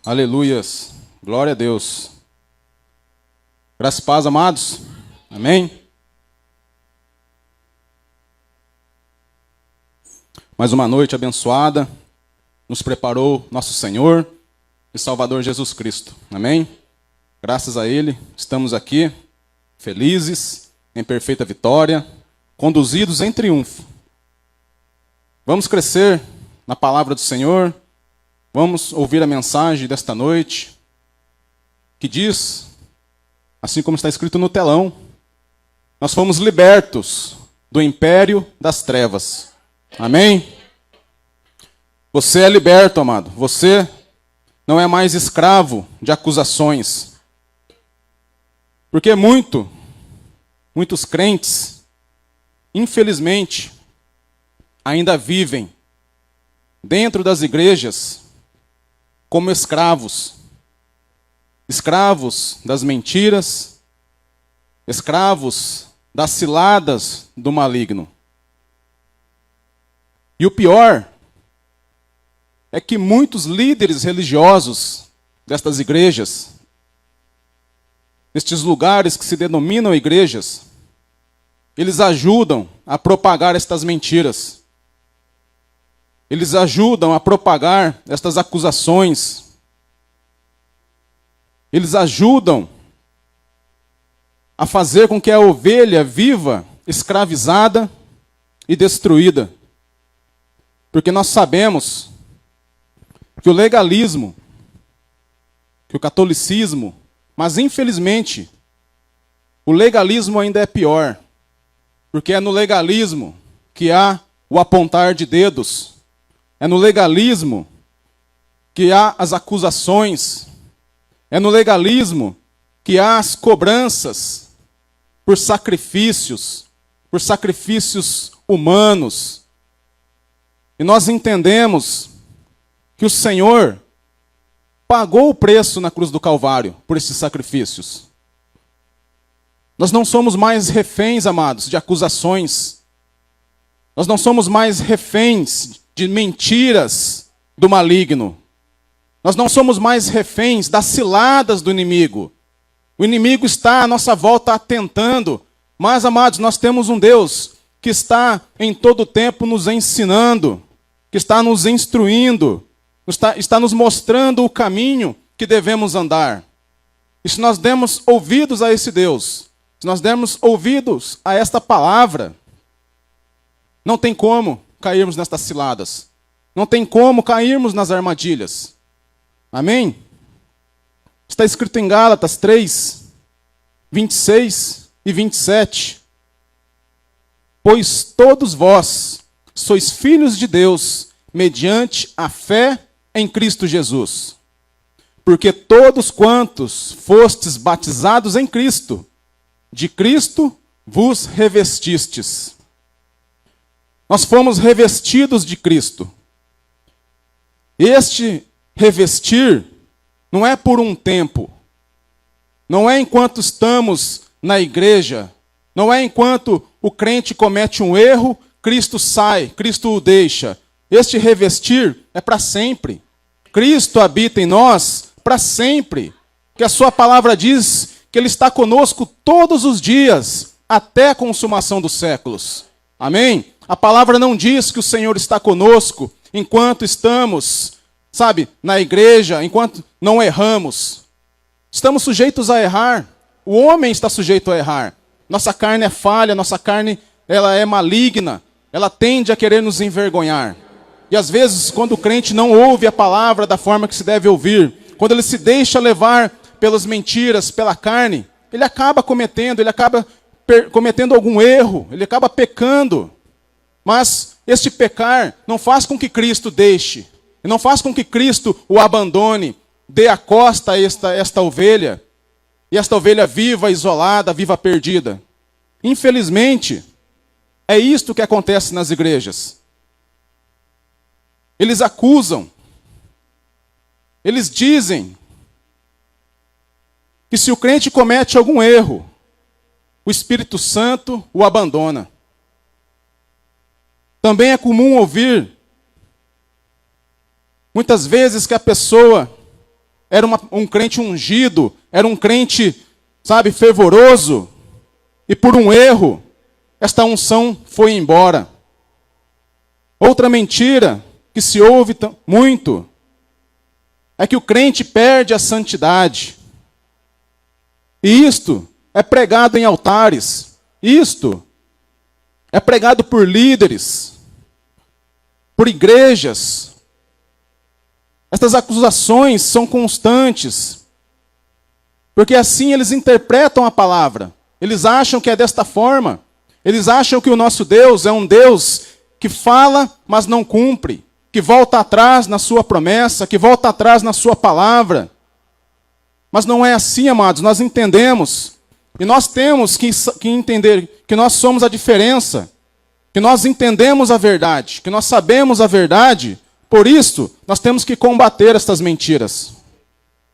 Aleluias. Glória a Deus. Graças e paz, amados. Amém. Mais uma noite abençoada. Nos preparou nosso Senhor e Salvador Jesus Cristo. Amém. Graças a Ele, estamos aqui, felizes, em perfeita vitória, conduzidos em triunfo. Vamos crescer na palavra do Senhor. Vamos ouvir a mensagem desta noite, que diz, assim como está escrito no telão, nós fomos libertos do império das trevas. Amém? Você é liberto, amado. Você não é mais escravo de acusações. Porque muitos crentes, infelizmente, ainda vivem dentro das igrejas como escravos. Escravos das mentiras, escravos das ciladas do maligno. E o pior é que muitos líderes religiosos destas igrejas, nestes lugares que se denominam igrejas, eles ajudam a propagar estas mentiras. Eles ajudam a propagar estas acusações. Eles ajudam a fazer com que a ovelha viva escravizada e destruída. Porque nós sabemos que o legalismo, que o catolicismo, mas infelizmente, o legalismo ainda é pior. Porque é no legalismo que há o apontar de dedos. É no legalismo que há as acusações. É no legalismo que há as cobranças por sacrifícios humanos. E nós entendemos que o Senhor pagou o preço na cruz do Calvário por esses sacrifícios. Nós não somos mais reféns, amados, de acusações. Nós não somos mais reféns de mentiras do maligno. Nós não somos mais reféns das ciladas do inimigo. O inimigo está à nossa volta atentando. Mas, amados, nós temos um Deus que está em todo o tempo nos ensinando, que está nos instruindo, está nos mostrando o caminho que devemos andar. E se nós demos ouvidos a esse Deus, se nós demos ouvidos a esta palavra, não tem como cairmos nestas ciladas. Não tem como cairmos nas armadilhas. Amém? Está escrito em Gálatas 3, 26 e 27. Pois todos vós sois filhos de Deus, mediante a fé em Cristo Jesus. Porque todos quantos fostes batizados em Cristo, de Cristo vos revestistes. Nós fomos revestidos de Cristo. Este revestir não é por um tempo. Não é enquanto estamos na igreja. Não é enquanto o crente comete um erro, Cristo sai, Cristo o deixa. Este revestir é para sempre. Cristo habita em nós para sempre. Que a sua palavra diz que Ele está conosco todos os dias, até a consumação dos séculos. Amém? A palavra não diz que o Senhor está conosco enquanto estamos, na igreja, enquanto não erramos. Estamos sujeitos a errar. O homem está sujeito a errar. Nossa carne é falha, nossa carne ela é maligna. Ela tende a querer nos envergonhar. E às vezes, quando o crente não ouve a palavra da forma que se deve ouvir, quando ele se deixa levar pelas mentiras, pela carne, ele acaba cometendo algum erro, ele acaba pecando. Mas este pecar não faz com que Cristo deixe, não faz com que Cristo o abandone, dê a costa a esta ovelha, e esta ovelha viva, isolada, viva perdida. Infelizmente, é isto que acontece nas igrejas. Eles acusam, eles dizem que se o crente comete algum erro, o Espírito Santo o abandona. Também é comum ouvir, muitas vezes, que a pessoa era um crente ungido, era um crente, sabe, fervoroso, e por um erro, esta unção foi embora. Outra mentira que se ouve muito é que o crente perde a santidade. E isto é pregado em altares. Isto é pregado por líderes, por igrejas. Estas acusações são constantes, porque assim eles interpretam a palavra. Eles acham que é desta forma. Eles acham que o nosso Deus é um Deus que fala, mas não cumpre, que volta atrás na sua promessa, que volta atrás na sua palavra. Mas não é assim, amados. Nós entendemos, e nós temos que entender que nós somos a diferença, que nós entendemos a verdade, que nós sabemos a verdade. Por isso, nós temos que combater estas mentiras.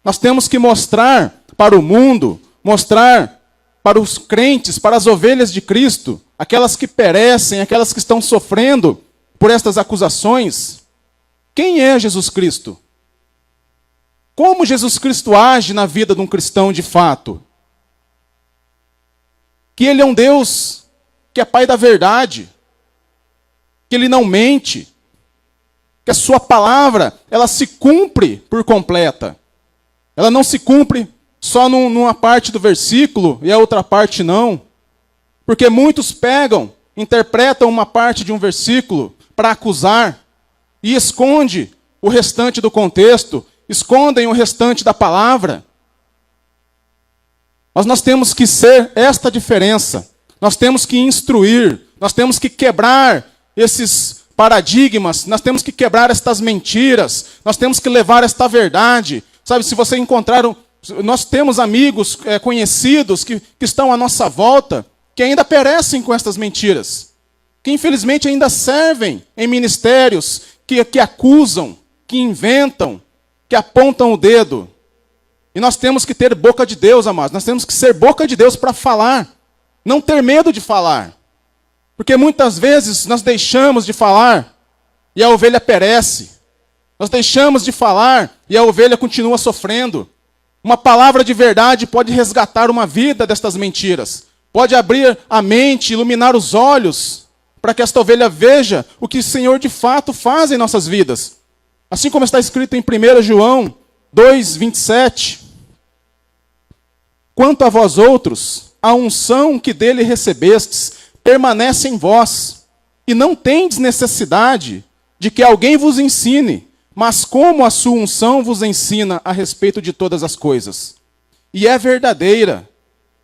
Nós temos que mostrar para o mundo, mostrar para os crentes, para as ovelhas de Cristo, aquelas que perecem, aquelas que estão sofrendo por estas acusações, quem é Jesus Cristo? Como Jesus Cristo age na vida de um cristão de fato? Que Ele é um Deus que é Pai da verdade, que Ele não mente, que a sua palavra, ela se cumpre por completa. Ela não se cumpre só numa parte do versículo e a outra parte não. Porque muitos pegam, interpretam uma parte de um versículo para acusar e esconde o restante do contexto, escondem o restante da palavra. Mas nós temos que ser esta diferença. Nós temos que instruir, nós temos que quebrar esses paradigmas, nós temos que quebrar estas mentiras, nós temos que levar esta verdade. Sabe, se você encontrar... Nós temos amigos, conhecidos, que estão à nossa volta, que ainda perecem com estas mentiras. Que infelizmente ainda servem em ministérios, que acusam, que inventam, que apontam o dedo. E nós temos que ter boca de Deus, amados. Nós temos que ser boca de Deus para falar. Não ter medo de falar. Porque muitas vezes nós deixamos de falar e a ovelha perece. Nós deixamos de falar e a ovelha continua sofrendo. Uma palavra de verdade pode resgatar uma vida destas mentiras. Pode abrir a mente, iluminar os olhos, para que esta ovelha veja o que o Senhor de fato faz em nossas vidas. Assim como está escrito em 1 João 2:27. Quanto a vós outros, a unção que dele recebestes permanece em vós, e não tendes necessidade de que alguém vos ensine, mas como a sua unção vos ensina a respeito de todas as coisas. E é verdadeira,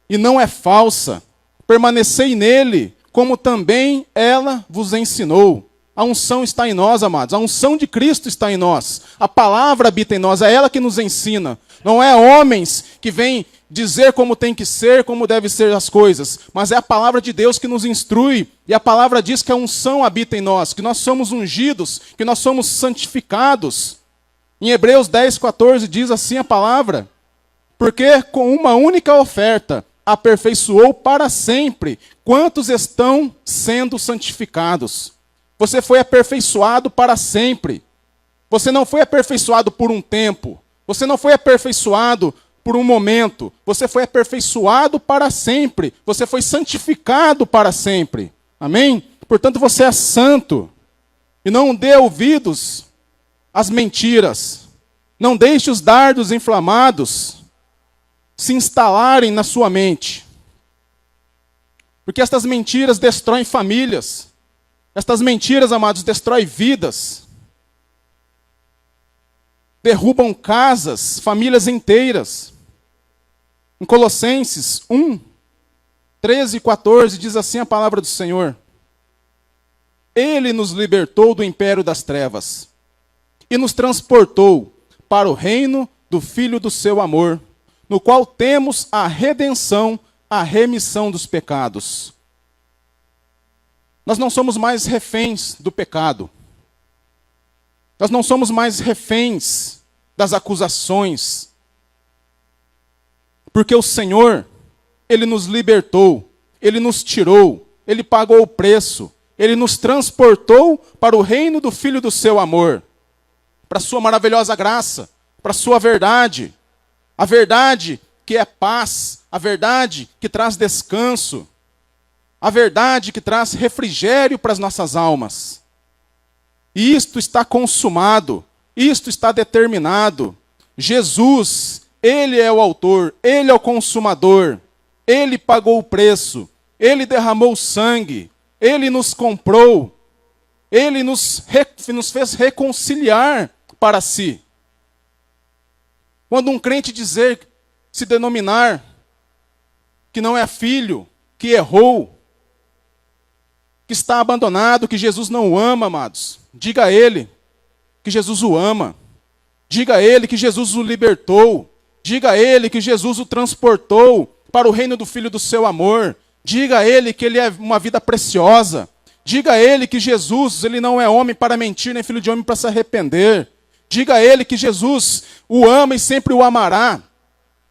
e não é falsa. Permanecei nele, como também ela vos ensinou. A unção está em nós, amados. A unção de Cristo está em nós. A palavra habita em nós, é ela que nos ensina. Não é homens que vêm dizer como tem que ser, como devem ser as coisas, mas é a palavra de Deus que nos instrui. E a palavra diz que a unção habita em nós, que nós somos ungidos, que nós somos santificados. Em Hebreus 10:14 diz assim a palavra: porque com uma única oferta aperfeiçoou para sempre quantos estão sendo santificados. Você foi aperfeiçoado para sempre. Você não foi aperfeiçoado por um tempo. Você não foi aperfeiçoado por um momento. Você foi aperfeiçoado para sempre. Você foi santificado para sempre. Amém? Portanto, você é santo. E não dê ouvidos às mentiras. Não deixe os dardos inflamados se instalarem na sua mente. Porque estas mentiras destroem famílias. Estas mentiras, amados, destroem vidas. Derrubam casas, famílias inteiras. Em Colossenses 1:13-14 diz assim a palavra do Senhor: Ele nos libertou do império das trevas e nos transportou para o reino do Filho do seu amor, no qual temos a redenção, a remissão dos pecados. Nós não somos mais reféns do pecado. Nós não somos mais reféns das acusações. Porque o Senhor, Ele nos libertou, Ele nos tirou, Ele pagou o preço, Ele nos transportou para o reino do Filho do seu amor, para a sua maravilhosa graça, para a sua verdade. A verdade que é paz, a verdade que traz descanso, a verdade que traz refrigério para as nossas almas. E isto está consumado, isto está determinado. Jesus, Ele é o autor, Ele é o consumador, Ele pagou o preço, Ele derramou o sangue, Ele nos comprou, Ele nos fez reconciliar para si. Quando um crente se denominar que não é filho, que errou, que está abandonado, que Jesus não o ama, amados, diga a ele que Jesus o ama. Diga a ele que Jesus o libertou. Diga a ele que Jesus o transportou para o reino do Filho do seu amor. Diga a ele que ele é uma vida preciosa. Diga a ele que Jesus, ele não é homem para mentir, nem filho de homem para se arrepender. Diga a ele que Jesus o ama e sempre o amará.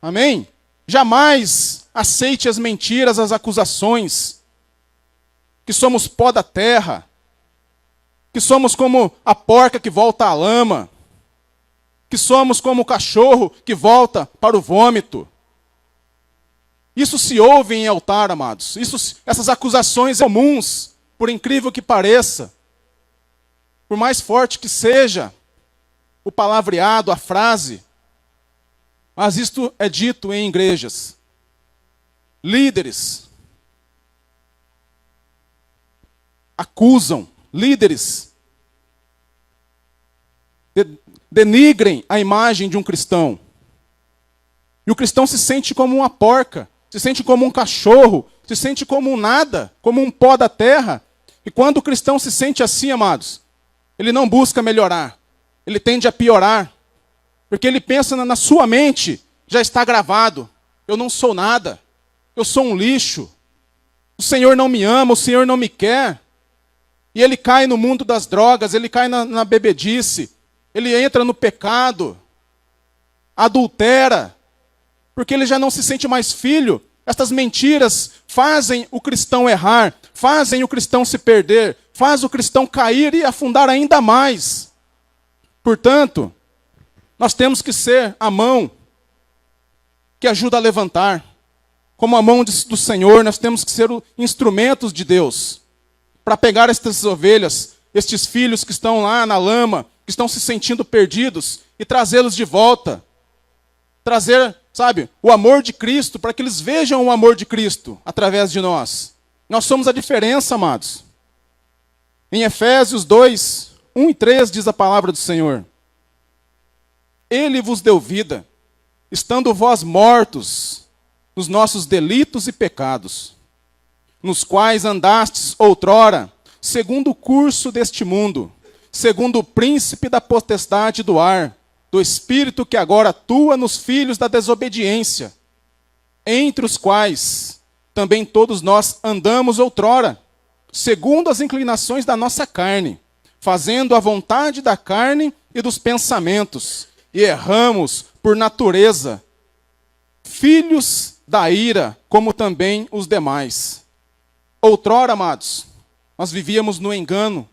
Amém? Jamais aceite as mentiras, as acusações, que somos pó da terra, que somos como a porca que volta à lama, que somos como o cachorro que volta para o vômito. Isso se ouve em altar, amados. Essas acusações comuns, por incrível que pareça, por mais forte que seja o palavreado, a frase, mas isto é dito em igrejas. Líderes acusam, líderes denigrem a imagem de um cristão. E o cristão se sente como uma porca, se sente como um cachorro, se sente como um nada, como um pó da terra. E quando o cristão se sente assim, amados, ele não busca melhorar, ele tende a piorar. Porque ele pensa na sua mente, já está gravado, eu não sou nada, eu sou um lixo, o Senhor não me ama, o Senhor não me quer. E ele cai no mundo das drogas, ele cai na bebedice, ele entra no pecado, adultera, porque ele já não se sente mais filho. Estas mentiras fazem o cristão errar, fazem o cristão se perder, faz o cristão cair e afundar ainda mais. Portanto, nós temos que ser a mão que ajuda a levantar. Como a mão do Senhor, nós temos que ser instrumentos de Deus para pegar estas ovelhas, estes filhos que estão lá na lama, que estão se sentindo perdidos, e trazê-los de volta. Trazer, o amor de Cristo, para que eles vejam o amor de Cristo através de nós. Nós somos a diferença, amados. Em Efésios 2, 1 e 3 diz a palavra do Senhor: Ele vos deu vida, estando vós mortos nos nossos delitos e pecados, nos quais andastes outrora, segundo o curso deste mundo, segundo o príncipe da potestade do ar, do espírito que agora atua nos filhos da desobediência, entre os quais também todos nós andamos outrora, segundo as inclinações da nossa carne, fazendo a vontade da carne e dos pensamentos, e erramos por natureza, filhos da ira, como também os demais. Outrora, amados, nós vivíamos no engano,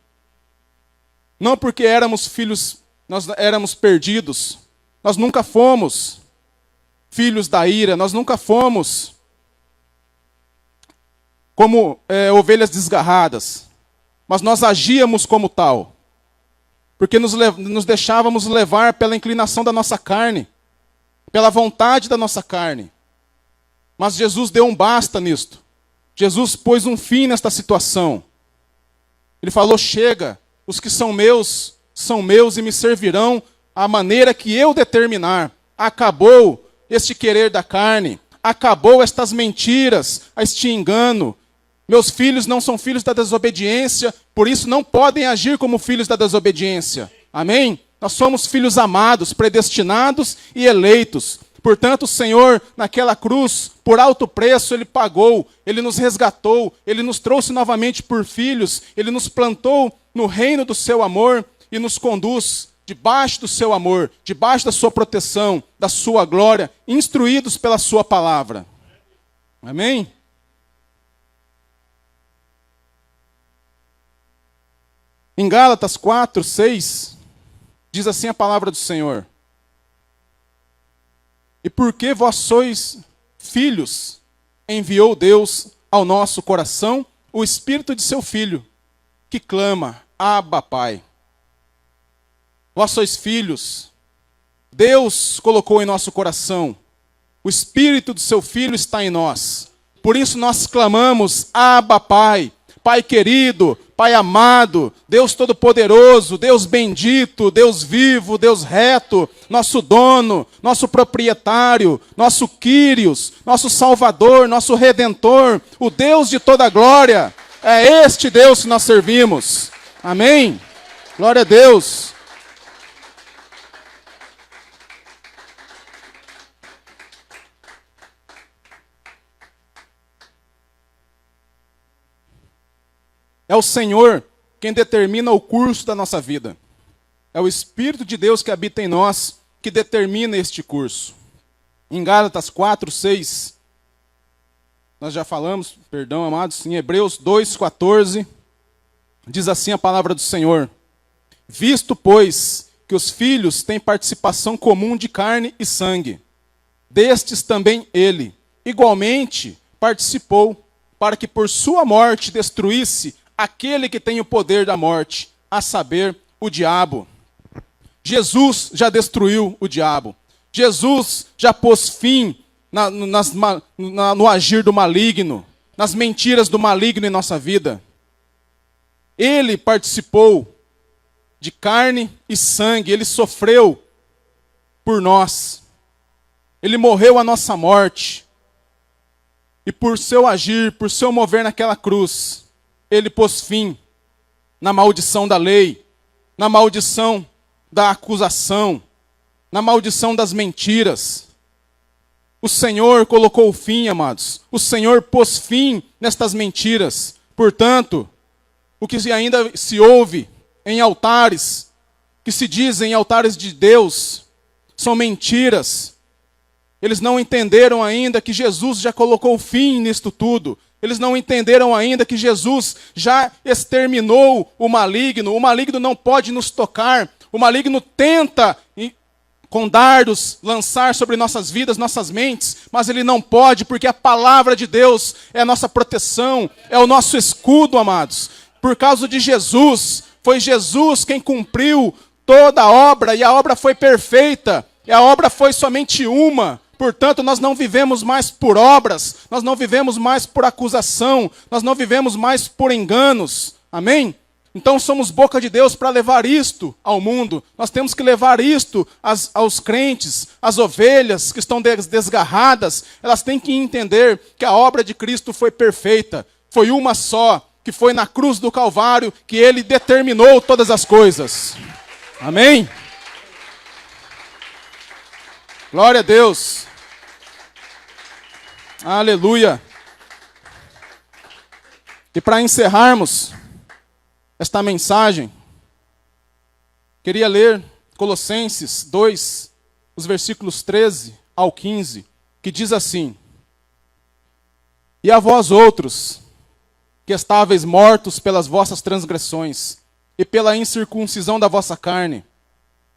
não porque éramos filhos, nós éramos perdidos, nós nunca fomos filhos da ira, nós nunca fomos como ovelhas desgarradas, mas nós agíamos como tal, porque nos deixávamos levar pela inclinação da nossa carne, pela vontade da nossa carne. Mas Jesus deu um basta nisto. Jesus pôs um fim nesta situação. Ele falou: chega, os que são meus e me servirão à maneira que eu determinar. Acabou este querer da carne, acabou estas mentiras, este engano. Meus filhos não são filhos da desobediência, por isso não podem agir como filhos da desobediência. Amém? Nós somos filhos amados, predestinados e eleitos. Portanto, o Senhor, naquela cruz, por alto preço, Ele pagou, Ele nos resgatou, Ele nos trouxe novamente por filhos, Ele nos plantou no reino do seu amor e nos conduz debaixo do seu amor, debaixo da sua proteção, da sua glória, instruídos pela sua palavra. Amém? Em Gálatas 4, 6, diz assim a palavra do Senhor: E porque vós sois filhos, enviou Deus ao nosso coração o Espírito de seu Filho, que clama, Abba, Pai. Vós sois filhos. Deus colocou em nosso coração. O Espírito do seu Filho está em nós. Por isso nós clamamos, Abba, Pai. Pai querido, Pai amado, Deus todo-poderoso, Deus bendito, Deus vivo, Deus reto, nosso dono, nosso proprietário, nosso Quírios, nosso Salvador, nosso Redentor, o Deus de toda glória. É este Deus que nós servimos. Amém? Glória a Deus. É o Senhor quem determina o curso da nossa vida. É o Espírito de Deus que habita em nós que determina este curso. Em Gálatas 4, 6, nós já falamos, perdão, amados, em Hebreus 2, 14, diz assim a palavra do Senhor: visto, pois, que os filhos têm participação comum de carne e sangue, destes também ele, igualmente, participou, para que por sua morte destruísse aquele que tem o poder da morte, a saber, o diabo. Jesus já destruiu o diabo. Jesus já pôs fim no agir do maligno, nas mentiras do maligno em nossa vida. Ele participou de carne e sangue, ele sofreu por nós. Ele morreu a nossa morte. E por seu agir, por seu mover naquela cruz, ele pôs fim na maldição da lei, na maldição da acusação, na maldição das mentiras. O Senhor colocou fim, amados. O Senhor pôs fim nestas mentiras. Portanto, o que ainda se ouve em altares, que se dizem altares de Deus, são mentiras. Eles não entenderam ainda que Jesus já colocou fim nisto tudo. Eles não entenderam ainda que Jesus já exterminou o maligno. O maligno não pode nos tocar. O maligno tenta, com dardos, lançar sobre nossas vidas, nossas mentes, mas ele não pode, porque a palavra de Deus é a nossa proteção, é o nosso escudo, amados. Por causa de Jesus, foi Jesus quem cumpriu toda a obra, e a obra foi perfeita, e a obra foi somente uma. Portanto, nós não vivemos mais por obras, nós não vivemos mais por acusação, nós não vivemos mais por enganos. Amém? Então somos boca de Deus para levar isto ao mundo. Nós temos que levar isto aos crentes, às ovelhas que estão desgarradas. Elas têm que entender que a obra de Cristo foi perfeita. Foi uma só, que foi na cruz do Calvário, que ele determinou todas as coisas. Amém? Glória a Deus. Aleluia. E para encerrarmos esta mensagem, queria ler Colossenses 2, os versículos 13 ao 15, que diz assim: e a vós outros, que estáveis mortos pelas vossas transgressões e pela incircuncisão da vossa carne,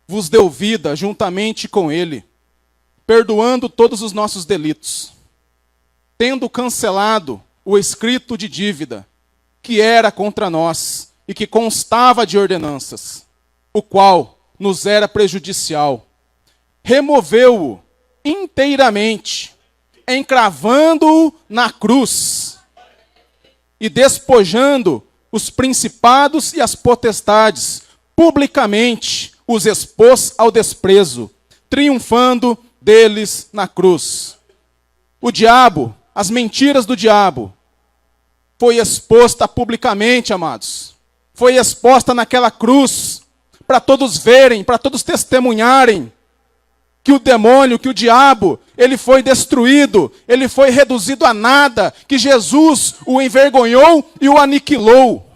vos deu vida juntamente com ele, perdoando todos os nossos delitos, tendo cancelado o escrito de dívida que era contra nós e que constava de ordenanças, o qual nos era prejudicial. Removeu-o inteiramente, encravando-o na cruz e despojando os principados e as potestades, publicamente os expôs ao desprezo, triunfando deles na cruz. O diabo, as mentiras do diabo, foi exposta publicamente, amados. Foi exposta naquela cruz, para todos verem, para todos testemunharem, que o demônio, que o diabo, ele foi destruído, ele foi reduzido a nada, que Jesus o envergonhou e o aniquilou.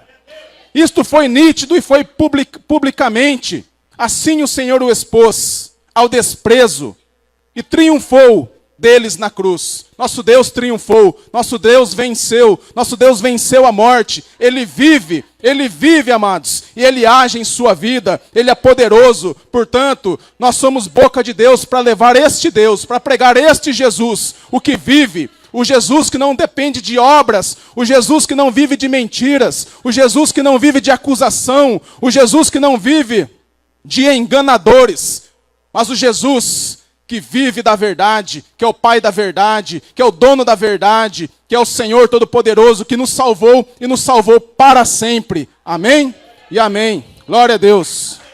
Isto foi nítido e foi publicamente. Assim o Senhor o expôs ao desprezo e triunfou deles na cruz. Nosso Deus triunfou, nosso Deus venceu a morte. Ele vive, amados, e Ele age em sua vida, Ele é poderoso. Portanto, nós somos boca de Deus para levar este Deus, para pregar este Jesus, o que vive, o Jesus que não depende de obras, o Jesus que não vive de mentiras, o Jesus que não vive de acusação, o Jesus que não vive de enganadores, mas o Jesus que vive da verdade, que é o Pai da verdade, que é o dono da verdade, que é o Senhor Todo-Poderoso, que nos salvou e nos salvou para sempre. Amém e amém. Glória a Deus.